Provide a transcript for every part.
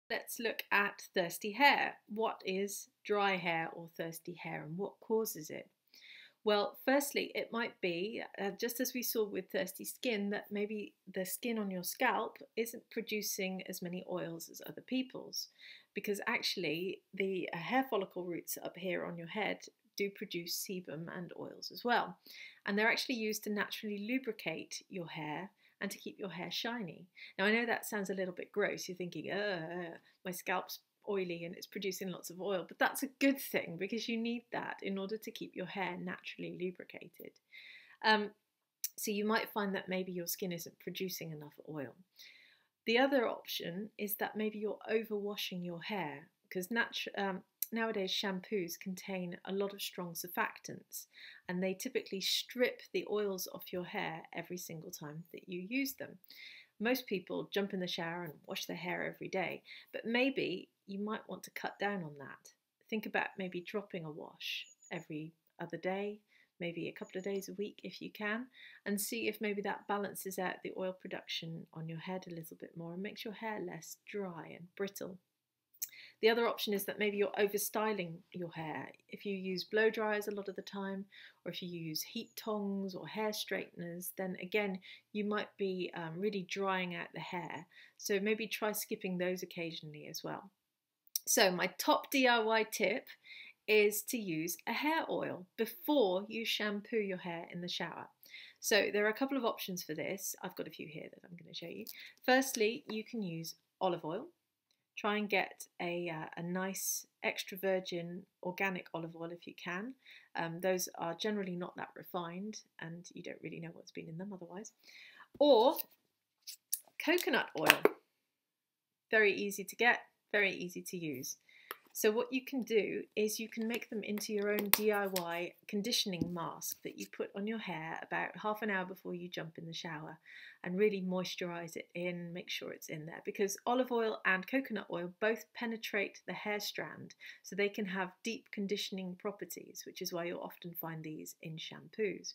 Let's look at thirsty hair. What is dry hair or thirsty hair and what causes it? Well, firstly, it might be, just as we saw with thirsty skin, that maybe the skin on your scalp isn't producing as many oils as other people's, because actually the hair follicle roots up here on your head do produce sebum and oils as well. And they're actually used to naturally lubricate your hair and to keep your hair shiny. Now, I know that sounds a little bit gross. You're thinking, my scalp's oily and it's producing lots of oil, but that's a good thing because you need that in order to keep your hair naturally lubricated. So you might find that maybe your skin isn't producing enough oil. The other option is that maybe you're overwashing your hair because nowadays shampoos contain a lot of strong surfactants and they typically strip the oils off your hair every single time that you use them. Most people jump in the shower and wash their hair every day, but maybe you might want to cut down on that. Think about maybe dropping a wash every other day, maybe a couple of days a week if you can, and see if maybe that balances out the oil production on your head a little bit more and makes your hair less dry and brittle. The other option is that maybe you're overstyling your hair. If you use blow dryers a lot of the time, or if you use heat tongs or hair straighteners, then again, you might be really drying out the hair. So maybe try skipping those occasionally as well. So my top DIY tip is to use a hair oil before you shampoo your hair in the shower. So there are a couple of options for this. I've got a few here that I'm going to show you. Firstly, you can use olive oil. Try and get a nice extra virgin organic olive oil if you can. Those are generally not that refined and you don't really know what's been in them otherwise. Or coconut oil. Very easy to get, very easy to use. So what you can do is you can make them into your own DIY conditioning mask that you put on your hair about half an hour before you jump in the shower and really moisturize it in, make sure it's in there, because olive oil and coconut oil both penetrate the hair strand, so they can have deep conditioning properties, which is why you'll often find these in shampoos.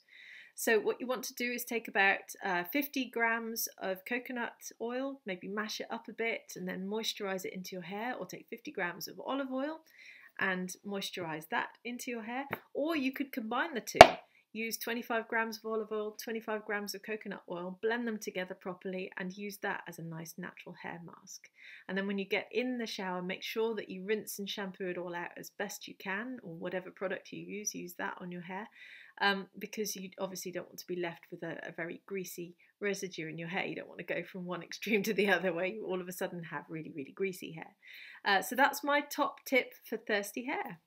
So what you want to do is take about 50 grams of coconut oil, maybe mash it up a bit and then moisturize it into your hair, or take 50 grams of olive oil and moisturize that into your hair. Or you could combine the two. Use 25 grams of olive oil, 25 grams of coconut oil, blend them together properly and use that as a nice natural hair mask. And then when you get in the shower, make sure that you rinse and shampoo it all out as best you can, or whatever product you use that on your hair. Because you obviously don't want to be left with a very greasy residue in your hair. You don't want to go from one extreme to the other where you all of a sudden have really, really greasy hair. So that's my top tip for thirsty hair.